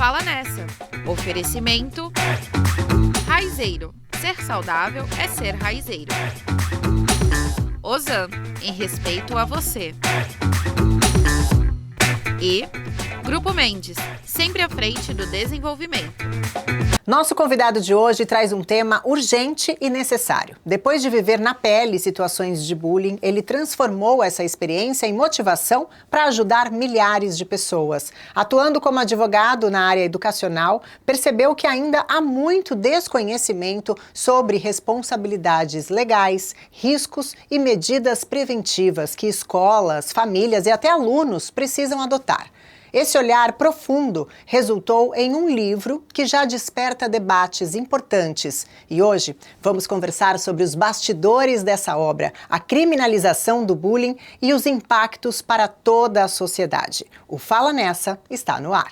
Fala Nessa. Oferecimento Raizeiro. Ser saudável é ser raizeiro. Ozan, em respeito a você. E Grupo Mendes, sempre à frente do desenvolvimento. Nosso convidado de hoje traz um tema urgente e necessário. Depois de viver na pele situações de bullying, ele transformou essa experiência em motivação para ajudar milhares de pessoas. Atuando como advogado na área educacional, percebeu que ainda há muito desconhecimento sobre responsabilidades legais, riscos e medidas preventivas que escolas, famílias e até alunos precisam adotar. Esse olhar profundo resultou em um livro que já desperta debates importantes. E hoje vamos conversar sobre os bastidores dessa obra, a criminalização do bullying e os impactos para toda a sociedade. O Fala Nessa está no ar.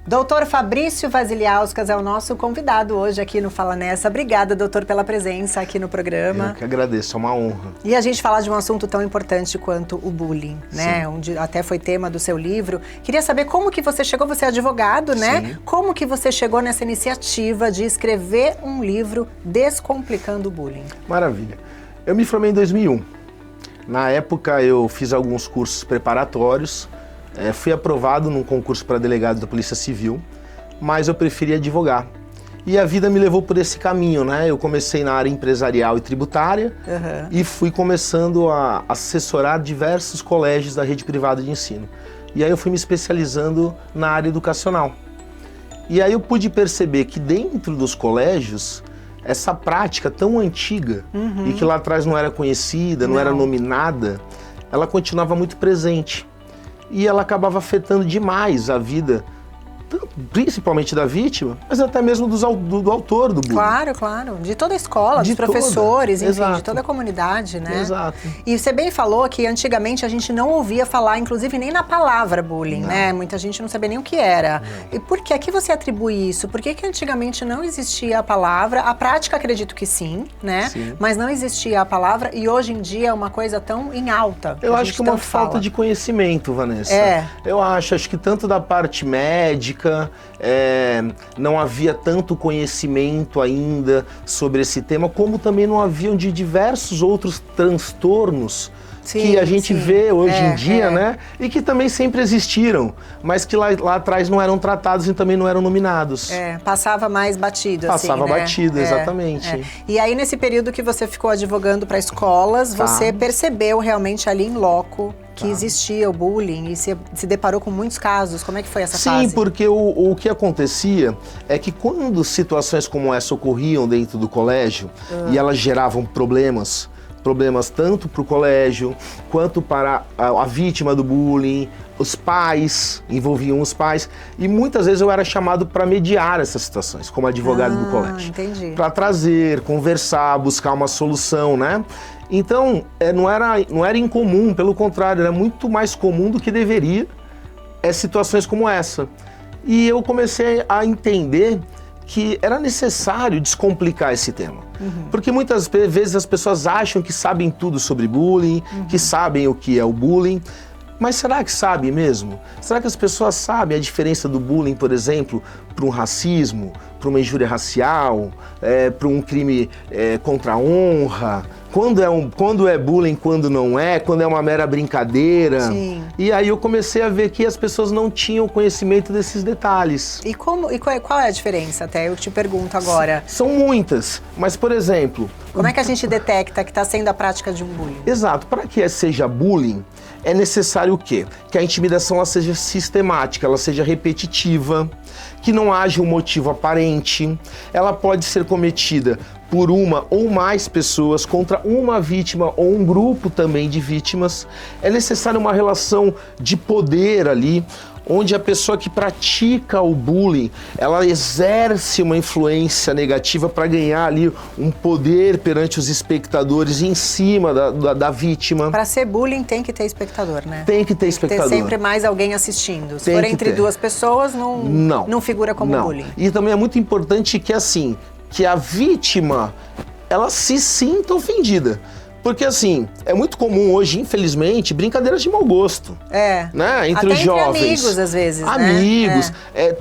Doutor Fabrício Vasiliauskas é o nosso convidado hoje aqui no Fala Nessa. Obrigada, doutor, pela presença aqui no programa. Eu que agradeço, é uma honra. E a gente falar de um assunto tão importante quanto o bullying, né? Sim. Onde até foi tema do seu livro. Queria saber como que você chegou, você é advogado, né? Sim. Como que você chegou nessa iniciativa de escrever um livro descomplicando o bullying? Maravilha. Eu me formei em 2001. Na época eu fiz alguns cursos preparatórios. Fui aprovado num concurso para delegado da Polícia Civil, mas eu preferi advogar. E a vida me levou por esse caminho, né? Eu comecei na área empresarial e tributária e fui começando a assessorar diversos colégios da rede privada de ensino. E aí eu fui me especializando na área educacional. E aí eu pude perceber que dentro dos colégios, essa prática tão antiga e que lá atrás não era conhecida, não era nominada, ela continuava muito presente. E ela acabava afetando demais a vida, principalmente da vítima, mas até mesmo do autor do bullying. Claro, claro. De toda a escola, dos professores, enfim, de toda a comunidade, né? Exato. E você bem falou que antigamente a gente não ouvia falar, inclusive nem na palavra bullying, né? Muita gente não sabia nem o que era. E por que? A que você atribui isso? Por que antigamente não existia a palavra? A prática, acredito que sim, né? Sim. Mas não existia a palavra e hoje em dia é uma coisa tão em alta. Eu acho que é uma falta de conhecimento, Vanessa. Eu acho que tanto da parte médica, não havia tanto conhecimento ainda sobre esse tema, como também não haviam de diversos outros transtornos que a gente vê hoje em dia, né? E que também sempre existiram, mas que lá atrás não eram tratados e também não eram nominados. Passava mais batido, Passava assim, né? batido, exatamente. E aí, nesse período que você ficou advogando para escolas, você percebeu realmente ali em loco que existia o bullying e se deparou com muitos casos. Como é que foi essa fase? Sim, porque o que acontecia é que quando situações como essa ocorriam dentro do colégio e elas geravam problemas tanto para o colégio, quanto para a vítima do bullying, os pais, envolviam os pais, e muitas vezes eu era chamado para mediar essas situações, como advogado do colégio. Entendi. Para trazer, conversar, buscar uma solução, né? Então, não era incomum, pelo contrário, era muito mais comum do que deveria situações como essa. E eu comecei a entender que era necessário descomplicar esse tema. Porque muitas vezes as pessoas acham que sabem tudo sobre bullying, que sabem o que é o bullying, mas será que sabem mesmo? Será que as pessoas sabem a diferença do bullying, por exemplo, para um racismo, para uma injúria racial, para um crime contra a honra? Quando é bullying, quando não é, quando é uma mera brincadeira. Sim. E aí eu comecei a ver que as pessoas não tinham conhecimento desses detalhes. E qual é a diferença, até? Eu te pergunto agora. São muitas, mas por exemplo... Como é que a gente detecta que está sendo a prática de um bullying? Exato, para que seja bullying, é necessário o quê? Que a intimidação ela seja sistemática, ela seja repetitiva, que não haja um motivo aparente, ela pode ser cometida por uma ou mais pessoas contra uma vítima ou um grupo também de vítimas. É necessária uma relação de poder ali, onde a pessoa que pratica o bullying, ela exerce uma influência negativa para ganhar ali um poder perante os espectadores em cima da vítima. Para ser bullying tem que ter espectador, né? Tem que ter espectador. Tem sempre mais alguém assistindo. Se for entre duas pessoas, não figura como bullying. E também é muito importante que a vítima, ela se sinta ofendida. Porque assim, é muito comum hoje, infelizmente, brincadeiras de mau gosto. Né? Entre até os jovens. Entre amigos, às vezes, amigos,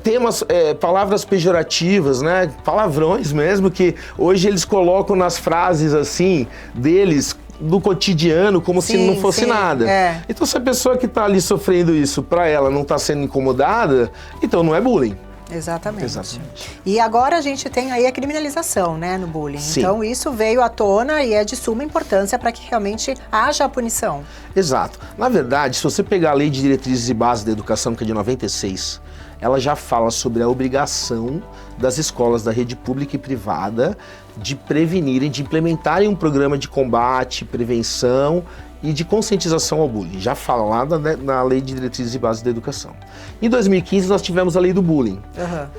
temas, palavras pejorativas, né? Palavrões mesmo, que hoje eles colocam nas frases assim, deles, do cotidiano, como se não fosse nada. Então, se a pessoa que está ali sofrendo isso, para ela não está sendo incomodada, então não é bullying. Exatamente. E agora a gente tem aí a criminalização, né, no bullying. Sim. Então isso veio à tona e é de suma importância para que realmente haja a punição. Exato. Na verdade, se você pegar a Lei de Diretrizes e Bases da Educação, que é de 96, ela já fala sobre a obrigação das escolas da rede pública e privada de prevenirem, de implementarem um programa de combate, prevenção e de conscientização ao bullying. Já fala lá na Lei de Diretrizes e Bases da Educação. Em 2015, nós tivemos a Lei do Bullying.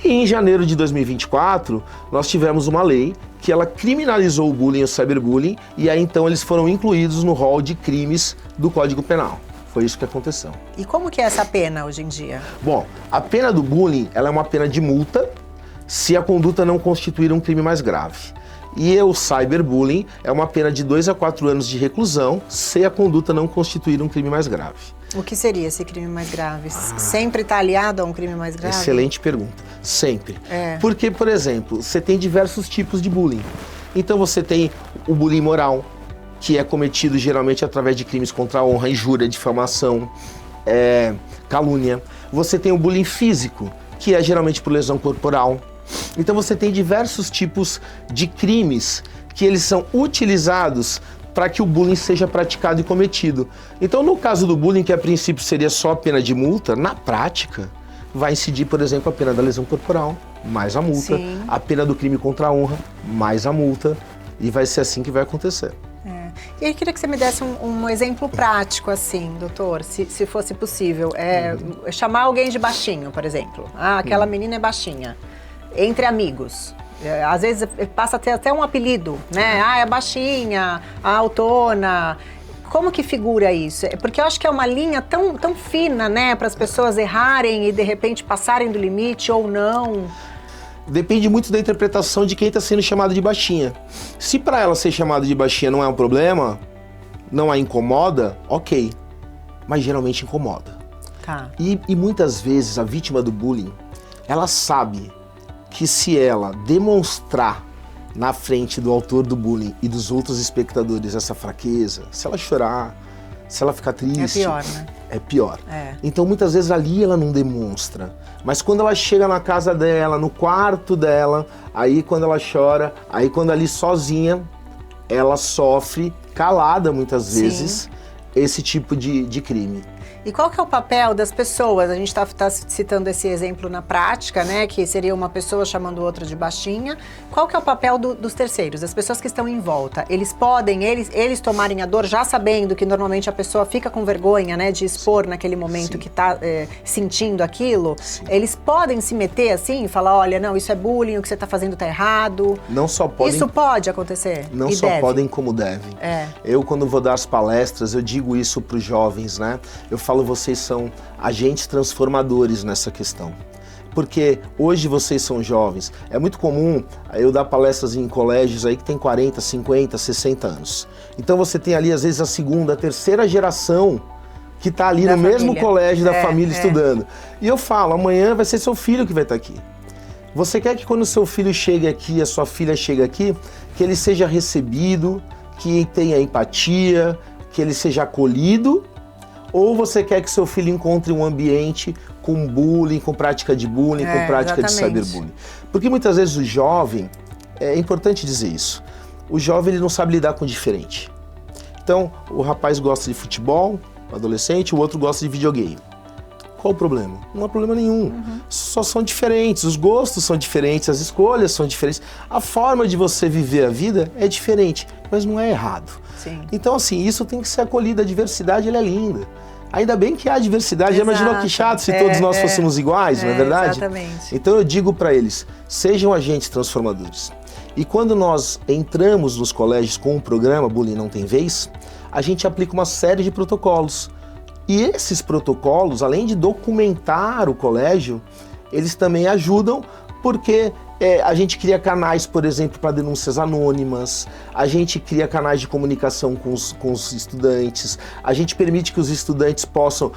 E em janeiro de 2024, nós tivemos uma lei que ela criminalizou o bullying e o cyberbullying, e aí então eles foram incluídos no rol de crimes do Código Penal. Foi isso que aconteceu. E como que é essa pena hoje em dia? Bom, a pena do bullying, ela é uma pena de multa se a conduta não constituir um crime mais grave. E o cyberbullying é uma pena de 2 a 4 anos de reclusão se a conduta não constituir um crime mais grave. O que seria esse crime mais grave? Sempre está aliado a um crime mais grave? Excelente pergunta. Sempre. Porque, por exemplo, você tem diversos tipos de bullying. Então você tem o bullying moral, que é cometido geralmente através de crimes contra a honra, injúria, difamação, calúnia. Você tem o bullying físico, que é geralmente por lesão corporal. Então você tem diversos tipos de crimes que eles são utilizados para que o bullying seja praticado e cometido. Então, no caso do bullying, que a princípio seria só a pena de multa, na prática vai incidir, por exemplo, a pena da lesão corporal, mais a multa, a pena do crime contra a honra, mais a multa, e vai ser assim que vai acontecer. E eu queria que você me desse um exemplo prático, assim, doutor, se fosse possível. Chamar alguém de baixinho, por exemplo. Aquela menina é baixinha. Entre amigos. Às vezes passa a ter até um apelido, né? É baixinha, a autona. Como que figura isso? Porque eu acho que é uma linha tão fina, né? Para as pessoas errarem e de repente passarem do limite ou não. Depende muito da interpretação de quem está sendo chamado de baixinha. Se para ela ser chamado de baixinha não é um problema, não a incomoda, ok. Mas geralmente incomoda. E muitas vezes a vítima do bullying, ela sabe que se ela demonstrar na frente do autor do bullying e dos outros espectadores essa fraqueza, se ela chorar, se ela ficar triste... É pior, né? É pior. Então, muitas vezes ali ela não demonstra. Mas quando ela chega na casa dela, no quarto dela, aí quando ela chora, aí quando ali sozinha, ela sofre, calada muitas vezes, esse tipo de crime. E qual que é o papel das pessoas? A gente está citando esse exemplo na prática, né? Que seria uma pessoa chamando outra de baixinha. Qual que é o papel dos terceiros, das pessoas que estão em volta? Eles podem, eles tomarem a dor já sabendo que normalmente a pessoa fica com vergonha, né? De expor naquele momento que está sentindo aquilo. Eles podem se meter assim e falar, olha, não, isso é bullying, o que você está fazendo está errado. Não só podem... Isso pode acontecer? Não só podem, como devem. Eu, quando vou dar as palestras, eu digo isso para os jovens, né? Eu falo, vocês são agentes transformadores nessa questão. Porque hoje vocês são jovens. É muito comum eu dar palestras em colégios aí que tem 40, 50, 60 anos. Então você tem ali, às vezes, a segunda, a terceira geração que está ali no mesmo colégio da família estudando. E eu falo, amanhã vai ser seu filho que vai estar aqui. Você quer que quando o seu filho chegue aqui, a sua filha chegue aqui, que ele seja recebido, que tenha empatia, que ele seja acolhido? Ou você quer que seu filho encontre um ambiente com bullying, com prática de bullying, com prática de cyberbullying? Porque muitas vezes o jovem, é importante dizer isso, o jovem ele não sabe lidar com o diferente. Então, o rapaz gosta de futebol, o adolescente, o outro gosta de videogame. Qual o problema? Não há problema nenhum. Só são diferentes, os gostos são diferentes, as escolhas são diferentes. A forma de você viver a vida é diferente, mas não é errado. Então, assim, isso tem que ser acolhido, a diversidade ela é linda. Ainda bem que há diversidade. Já imaginou que chato se todos nós fôssemos iguais, não é verdade? Exatamente. Então eu digo para eles, sejam agentes transformadores. E quando nós entramos nos colégios com um programa Bullying Não Tem Vez, a gente aplica uma série de protocolos. E esses protocolos, além de documentar o colégio, eles também ajudam porque A gente cria canais, por exemplo, para denúncias anônimas, a gente cria canais de comunicação com os estudantes, a gente permite que os estudantes possam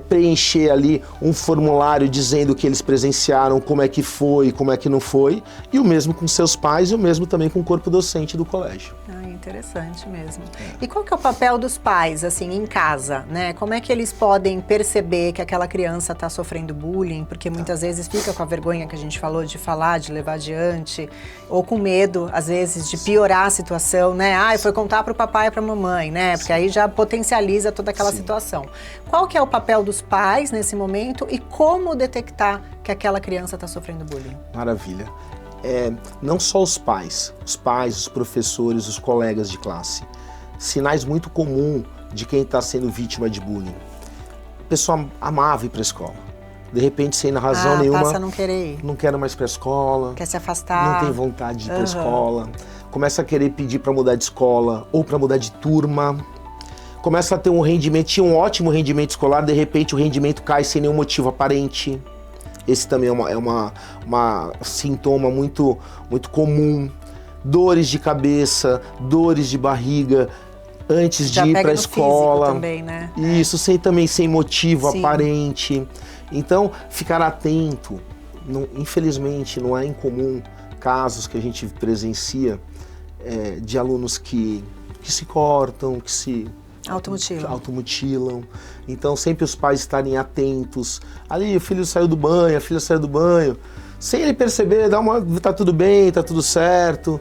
preencher ali um formulário dizendo o que eles presenciaram, como é que foi, como é que não foi, e o mesmo com seus pais e o mesmo também com o corpo docente do colégio. Interessante mesmo. E qual que é o papel dos pais, assim, em casa, né? Como é que eles podem perceber que aquela criança está sofrendo bullying? Porque muitas vezes fica com a vergonha que a gente falou de falar, de levar adiante, ou com medo, às vezes, de piorar a situação, né? Foi contar para o papai e para a mamãe, né? Porque aí já potencializa toda aquela situação. Qual que é o papel dos pais nesse momento e como detectar que aquela criança está sofrendo bullying? Maravilha. Não só os pais, os professores, os colegas de classe. Sinais muito comuns de quem está sendo vítima de bullying. A pessoa amava ir para a escola. De repente, sem razão nenhuma, passa a não querer ir. Não quero mais para a escola. Quer se afastar. Não tem vontade de ir para a escola. Começa a querer pedir para mudar de escola ou para mudar de turma. Começa a ter um rendimento, tinha um ótimo rendimento escolar, de repente o rendimento cai sem nenhum motivo aparente. Esse também é uma sintoma muito comum. Dores de cabeça, dores de barriga, antes de ir para a escola. Também, né? Isso, sem motivo aparente. Então, ficar atento. Infelizmente, não é incomum casos que a gente presencia de alunos que se cortam, que se automutilam. Então, sempre os pais estarem atentos. Ali, o filho saiu do banho, a filha saiu do banho. Sem ele perceber, tá tudo bem, tá tudo certo.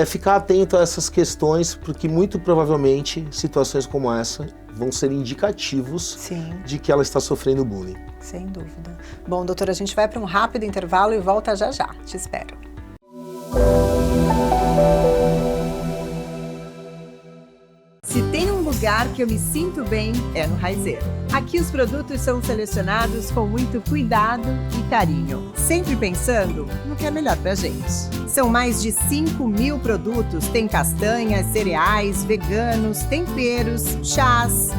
Ficar atento a essas questões, porque muito provavelmente situações como essa vão ser indicativos de que ela está sofrendo bullying. Sem dúvida. Bom, doutora, a gente vai para um rápido intervalo e volta já já. Te espero. Se tem um lugar que eu me sinto bem, é no Raizeiro. Aqui os produtos são selecionados com muito cuidado e carinho, sempre pensando no que é melhor pra gente. São mais de 5.000 produtos, tem castanhas, cereais, veganos, temperos, chás.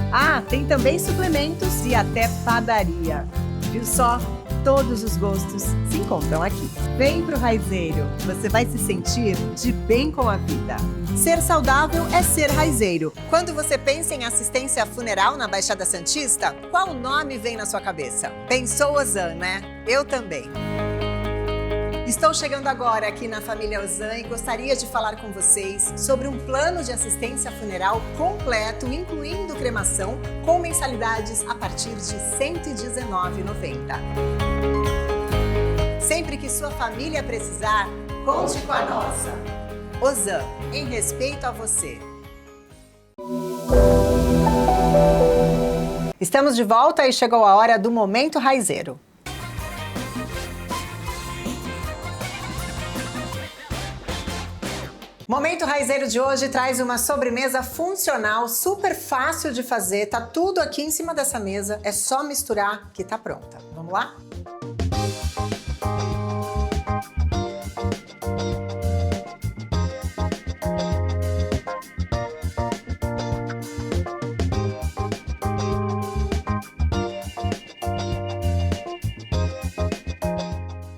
Tem também suplementos e até padaria. Viu só? Todos os gostos se encontram aqui. Vem pro Raizeiro, você vai se sentir de bem com a vida. Ser saudável é ser Raizeiro. Quando você pensa em assistência funeral na Baixada Santista, qual nome vem na sua cabeça? Pensou Ozan, né? Eu também. Estou chegando agora aqui na família Ozan e gostaria de falar com vocês sobre um plano de assistência funeral completo, incluindo cremação, com mensalidades a partir de R$ 119,90. Sempre que sua família precisar, conte com a nossa. Ozan, em respeito a você. Estamos de volta e chegou a hora do Momento Raizeiro. Momento Raizeiro de hoje traz uma sobremesa funcional, super fácil de fazer, tá tudo aqui em cima dessa mesa, é só misturar que tá pronta. Vamos lá?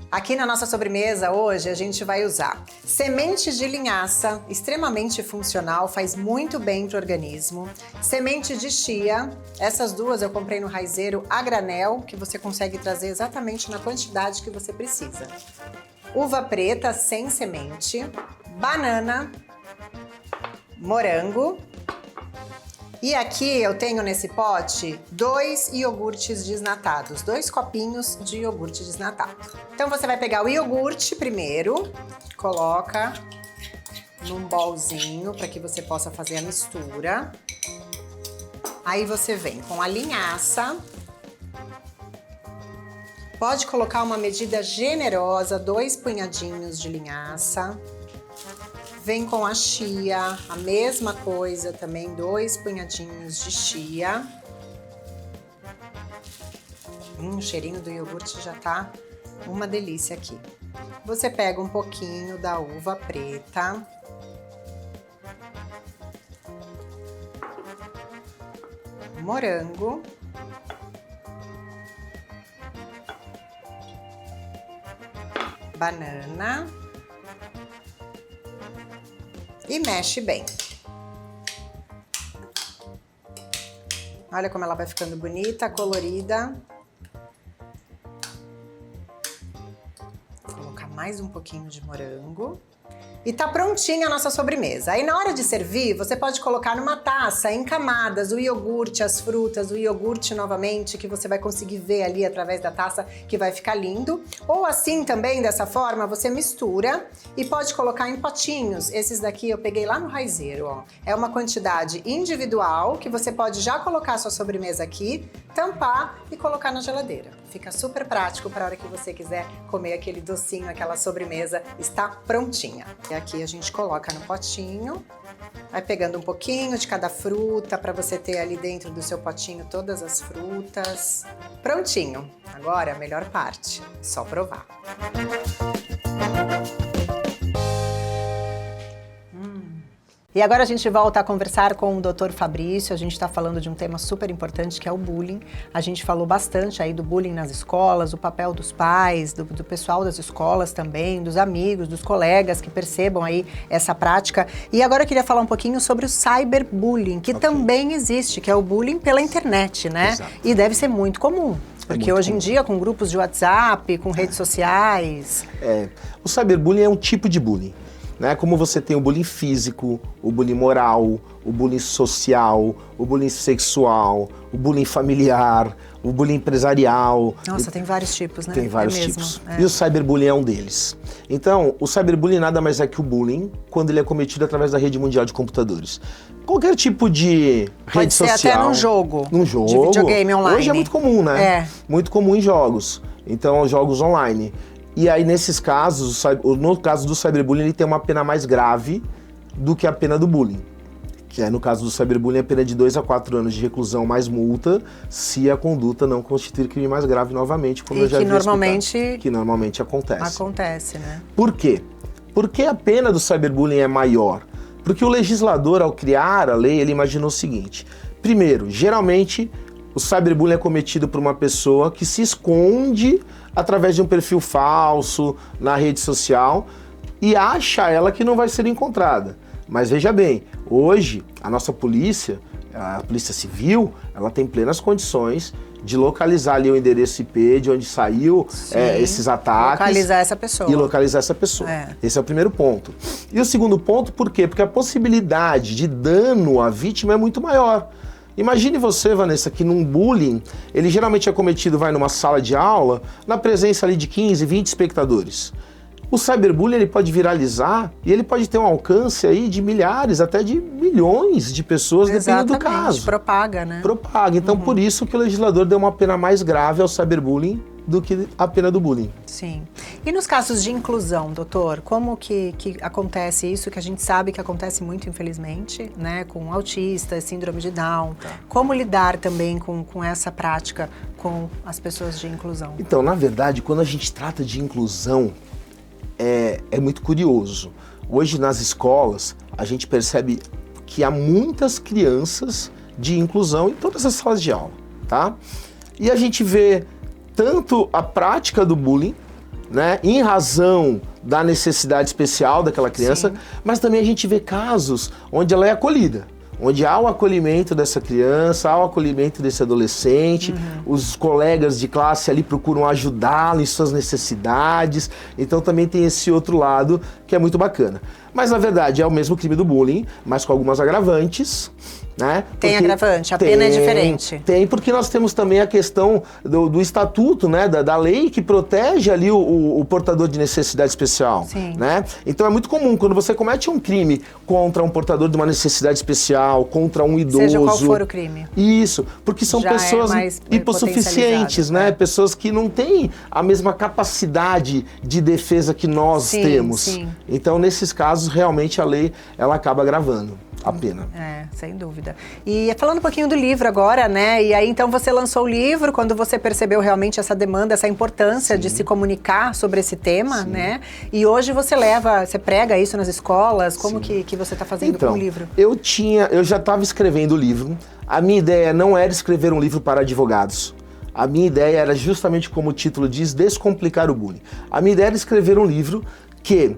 Aqui na nossa sobremesa hoje a gente vai usar semente de linhaça, extremamente funcional, faz muito bem para o organismo. Semente de chia, essas duas eu comprei no Raizeiro a granel, que você consegue trazer exatamente na quantidade que você precisa. Uva preta sem semente, banana, morango. E aqui eu tenho nesse pote 2 iogurtes desnatados, 2 copinhos de iogurte desnatado. Então você vai pegar o iogurte primeiro, coloca num bolzinho para que você possa fazer a mistura. Aí você vem com a linhaça. Pode colocar uma medida generosa, 2 punhadinhos de linhaça. Vem com a chia, a mesma coisa também, 2 punhadinhos de chia. O cheirinho do iogurte já tá uma delícia aqui. Você pega um pouquinho da uva preta. Morango. banana e mexe bem. Olha como ela vai ficando bonita, colorida. Vou colocar mais um pouquinho de morango. E tá prontinha a nossa sobremesa. Aí na hora de servir, você pode colocar numa taça, em camadas, o iogurte, as frutas, o iogurte novamente, que você vai conseguir ver ali através da taça, que vai ficar lindo. Ou assim também, dessa forma, você mistura e pode colocar em potinhos. Esses daqui eu peguei lá no Raizeiro, ó. É uma quantidade individual, que você pode já colocar a sua sobremesa aqui, tampar e colocar na geladeira. Fica super prático para a hora que você quiser comer aquele docinho, aquela sobremesa, está prontinha. E aqui a gente coloca no potinho, vai pegando um pouquinho de cada fruta para você ter ali dentro do seu potinho todas as frutas. Prontinho. Agora a melhor parte, só provar. E agora a gente volta a conversar com o Dr. Fabrício. A gente está falando de um tema super importante, que é o bullying. A gente falou bastante aí do bullying nas escolas, o papel dos pais, do pessoal das escolas também, dos amigos, dos colegas que percebam aí essa prática. E agora eu queria falar um pouquinho sobre o cyberbullying, que também existe, que é o bullying pela internet, né? Exato. E deve ser muito comum. Porque hoje em dia, com grupos de WhatsApp, com redes sociais... O cyberbullying é um tipo de bullying. Né? Como você tem o bullying físico, o bullying moral, o bullying social, o bullying sexual, o bullying familiar, o bullying empresarial. Nossa, tem vários tipos, né? Tem vários tipos. E o cyberbullying é um deles. Então, o cyberbullying nada mais é que o bullying quando ele é cometido através da rede mundial de computadores. Qualquer tipo de rede social. Pode ser até num jogo. Num jogo. De videogame online. Hoje é muito comum, né? Muito comum em jogos. Então, jogos online. E aí, nesses casos, no caso do cyberbullying, ele tem uma pena mais grave do que a pena do bullying. Que é, no caso do cyberbullying, a pena de 2 a 4 anos de reclusão mais multa, se a conduta não constituir crime mais grave novamente, como eu já havia explicado. Que normalmente acontece. Acontece, né? Por quê? Porque a pena do cyberbullying é maior. Porque o legislador, ao criar a lei, ele imaginou o seguinte. Primeiro, geralmente, o cyberbullying é cometido por uma pessoa que se esconde através de um perfil falso na rede social e acha ela que não vai ser encontrada. Mas veja bem, hoje a nossa polícia, a Polícia Civil, ela tem plenas condições de localizar ali o endereço IP de onde saiu esses ataques. Localizar essa pessoa. E localizar essa pessoa. Esse é o primeiro ponto. E o segundo ponto, por quê? Porque a possibilidade de dano à vítima é muito maior. Imagine você, Vanessa, que num bullying, ele geralmente é cometido, numa sala de aula, na presença ali de 15, 20 espectadores. O cyberbullying, ele pode viralizar e ele pode ter um alcance aí de milhares, até de milhões de pessoas, dependendo do caso. Propaga, né? Propaga. Então, por isso que o legislador deu uma pena mais grave ao cyberbullying do que a pena do bullying. Sim. E nos casos de inclusão, doutor, como que acontece isso, que a gente sabe que acontece muito, infelizmente, né, com autistas, síndrome de Down? Como lidar também com essa prática com as pessoas de inclusão? Então, na verdade, quando a gente trata de inclusão, é muito curioso. Hoje, nas escolas, a gente percebe que há muitas crianças de inclusão em todas as salas de aula, tá? E a gente vê tanto a prática do bullying, né, em razão da necessidade especial daquela criança, mas também a gente vê casos onde ela é acolhida, onde há o acolhimento dessa criança, há o acolhimento desse adolescente, os colegas de classe ali procuram ajudá-lo em suas necessidades, então também tem esse outro lado que é muito bacana. Mas na verdade é o mesmo crime do bullying, mas com algumas agravantes, né? Tem agravante, a pena é diferente. Tem, porque nós temos também a questão do estatuto, né? Da lei que protege ali o portador de necessidade especial. Sim. Né? Então é muito comum, quando você comete um crime contra um portador de uma necessidade especial, contra um idoso... Seja qual for o crime. Isso, porque são pessoas hipossuficientes, né? Pessoas que não têm a mesma capacidade de defesa que nós temos. Sim. Então, nesses casos, realmente a lei ela acaba agravando a pena. Sem dúvida. E falando um pouquinho do livro agora, né? E aí então você lançou o livro quando você percebeu realmente essa demanda, essa importância de se comunicar sobre esse tema, né? E hoje você prega isso nas escolas, como que você está fazendo com o livro? Eu já estava escrevendo o livro, a minha ideia não era escrever um livro para advogados. A minha ideia era justamente, como o título diz, descomplicar o bullying. A minha ideia era escrever um livro que,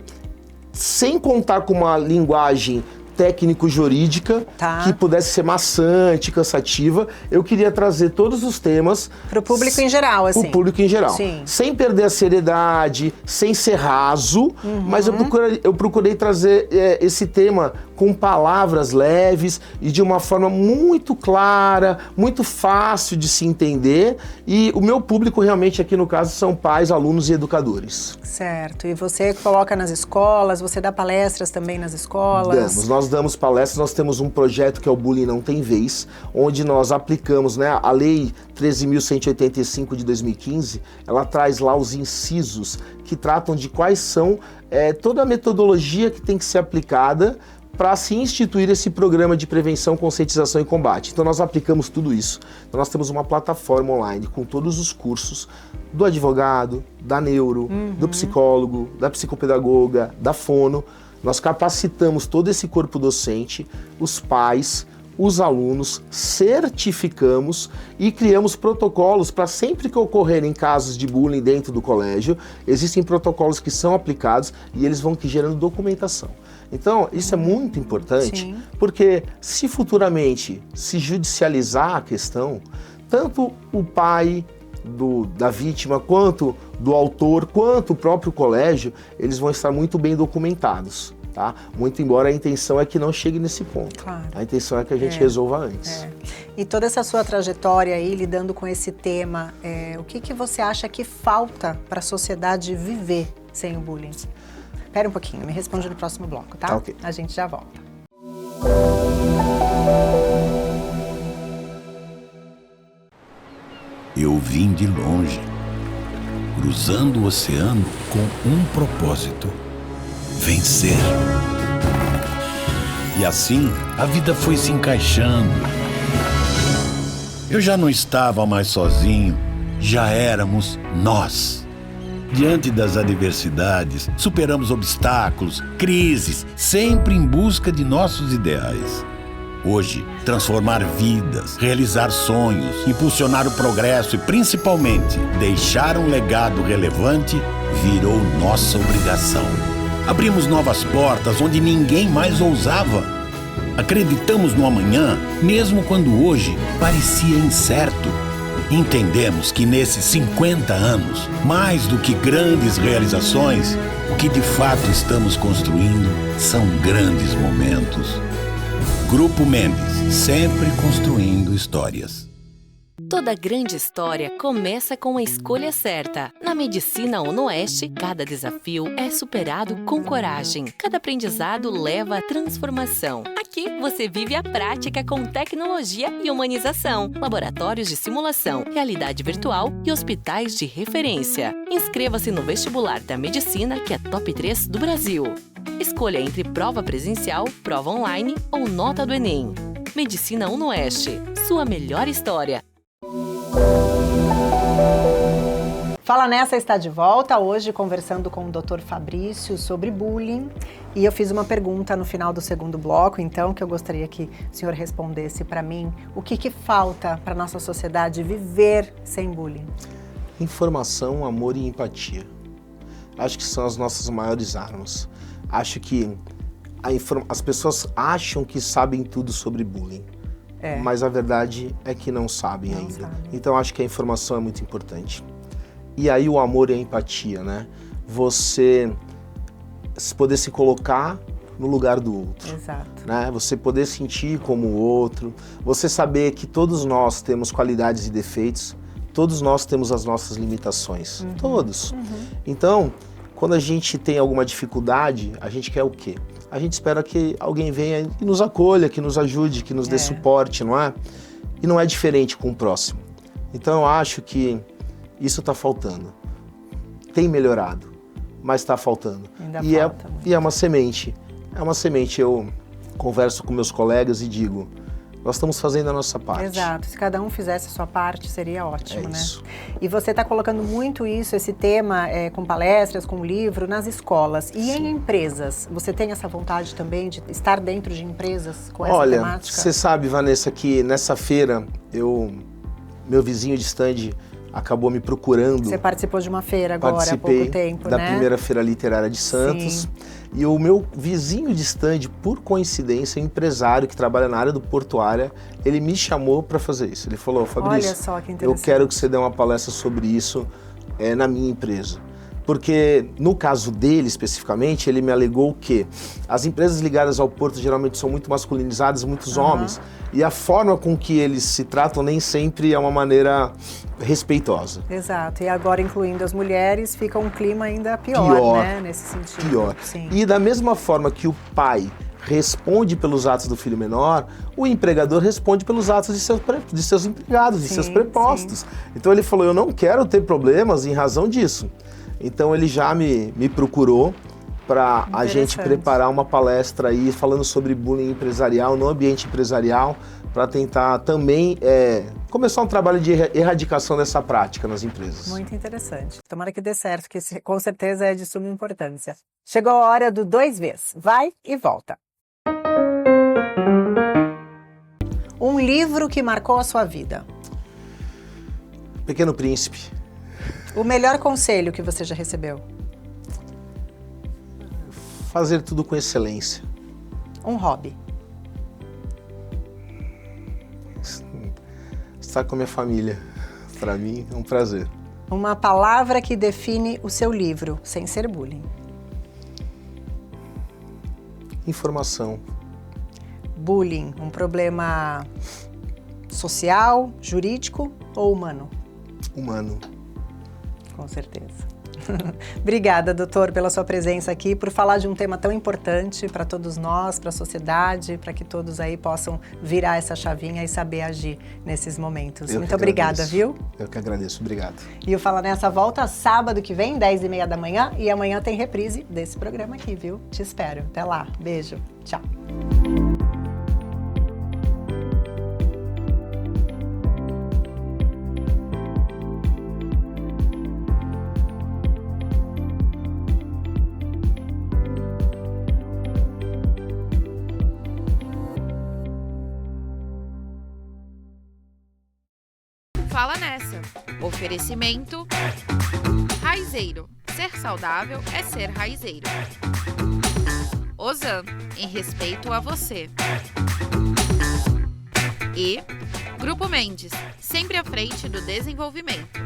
sem contar com uma linguagem técnico-jurídica, que pudesse ser maçante, cansativa, eu queria trazer todos os temas... Para o público em geral, assim. Para o público em geral. Sim. Sem perder a seriedade, sem ser raso, mas eu procurei trazer esse tema com palavras leves e de uma forma muito clara, muito fácil de se entender. E o meu público realmente aqui no caso são pais, alunos e educadores. Certo. E você coloca nas escolas, você dá palestras também nas escolas? Nós damos palestras, nós temos um projeto que é o Bullying Não Tem Vez, onde nós aplicamos, né, a Lei 13.185 de 2015, ela traz lá os incisos que tratam de quais são toda a metodologia que tem que ser aplicada para se instituir esse programa de prevenção, conscientização e combate. Então nós aplicamos tudo isso. Então nós temos uma plataforma online com todos os cursos do advogado, da neuro, do psicólogo, da psicopedagoga, da fono. Nós capacitamos todo esse corpo docente, os pais, os alunos, certificamos e criamos protocolos para sempre que ocorrerem casos de bullying dentro do colégio, existem protocolos que são aplicados e eles vão gerando documentação. Então, isso é muito importante, porque se futuramente se judicializar a questão, tanto o pai da vítima, quanto do autor, quanto o próprio colégio, eles vão estar muito bem documentados. Tá? Muito embora a intenção é que não chegue nesse ponto. Claro. A intenção é que a gente resolva antes. E toda essa sua trajetória aí, lidando com esse tema, o que você acha que falta para a sociedade viver sem o bullying? Espera um pouquinho, me responde no próximo bloco, tá? Tá, ok. A gente já volta. Eu vim de longe, cruzando o oceano com um propósito: vencer. E assim, a vida foi se encaixando. Eu já não estava mais sozinho, já éramos nós. Diante das adversidades, superamos obstáculos, crises, sempre em busca de nossos ideais. Hoje, transformar vidas, realizar sonhos, impulsionar o progresso e, principalmente, deixar um legado relevante virou nossa obrigação. Abrimos novas portas onde ninguém mais ousava. Acreditamos no amanhã, mesmo quando hoje parecia incerto. Entendemos que nesses 50 anos, mais do que grandes realizações, o que de fato estamos construindo são grandes momentos. Grupo Mendes, sempre construindo histórias. Toda grande história começa com a escolha certa. Na Medicina UnoOeste, cada desafio é superado com coragem. Cada aprendizado leva à transformação. Aqui você vive a prática com tecnologia e humanização, laboratórios de simulação, realidade virtual e hospitais de referência. Inscreva-se no vestibular da Medicina, que é top 3 do Brasil. Escolha entre prova presencial, prova online ou nota do Enem. Medicina UnoOeste, sua melhor história. Fala Nessa está de volta, hoje conversando com o Dr. Fabrício sobre bullying. E eu fiz uma pergunta no final do segundo bloco, então, que eu gostaria que o senhor respondesse para mim. O que falta para a nossa sociedade viver sem bullying? Informação, amor e empatia. Acho que são as nossas maiores armas. Acho que as pessoas acham que sabem tudo sobre bullying. Mas a verdade é que não sabem ainda. Então acho que a informação é muito importante. E aí o amor e a empatia, né? Você poder se colocar no lugar do outro. Exato. Né? Você poder sentir como o outro, você saber que todos nós temos qualidades e defeitos, todos nós temos as nossas limitações. Todos. Então, quando a gente tem alguma dificuldade, a gente quer o quê? A gente espera que alguém venha e nos acolha, que nos ajude, que nos dê suporte, não é? E não é diferente com o próximo. Então eu acho que isso está faltando. Tem melhorado, mas está faltando. E é uma semente. É uma semente. Eu converso com meus colegas e digo, nós estamos fazendo a nossa parte. Exato. Se cada um fizesse a sua parte, seria ótimo, né? Isso. E você está colocando muito isso, esse tema, com palestras, com livro, nas escolas. E em empresas? Você tem essa vontade também de estar dentro de empresas com essa temática? Olha, você sabe, Vanessa, que nessa feira eu meu vizinho de stand acabou me procurando. Você participou de uma feira agora, há pouco tempo, da né? primeira Feira Literária de Santos. Sim. E o meu vizinho de stand, por coincidência, um empresário que trabalha na área do portuária, ele me chamou para fazer isso. Ele falou, Fabrício, olha só que eu interessante. quero que você dê uma palestra sobre isso na minha empresa. Porque, no caso dele, especificamente, ele me alegou que as empresas ligadas ao porto geralmente são muito masculinizadas, muitos homens, e a forma com que eles se tratam nem sempre é uma maneira respeitosa. Exato, e agora incluindo as mulheres, fica um clima ainda pior, né, nesse sentido. Pior. Sim. E da mesma forma que o pai responde pelos atos do filho menor, o empregador responde pelos atos de seus empregados, de seus prepostos. Sim. Então ele falou, eu não quero ter problemas em razão disso. Então ele já me procurou para a gente preparar uma palestra aí falando sobre bullying empresarial, no ambiente empresarial, para tentar também começar um trabalho de erradicação dessa prática nas empresas. Muito interessante. Tomara que dê certo, que com certeza é de suma importância. Chegou a hora do 2Vs. Vai e volta. Um livro que marcou a sua vida. Pequeno Príncipe. O melhor conselho que você já recebeu. Fazer tudo com excelência. Um hobby. Estar com a minha família. Para mim é um prazer. Uma palavra que define o seu livro, sem ser bullying. Informação. Bullying, um problema social, jurídico ou humano? Humano. Com certeza. Obrigada, doutor, pela sua presença aqui, por falar de um tema tão importante para todos nós, para a sociedade, para que todos aí possam virar essa chavinha e saber agir nesses momentos. Muito obrigada, viu? Eu que agradeço, obrigado. E o Fala Nessa volta sábado que vem, 10h30 da manhã, e amanhã tem reprise desse programa aqui, viu? Te espero. Até lá. Beijo. Tchau. Fala Nessa. Oferecimento Raizeiro. Ser saudável é ser raizeiro. Ozan, em respeito a você. E Grupo Mendes, sempre à frente do desenvolvimento.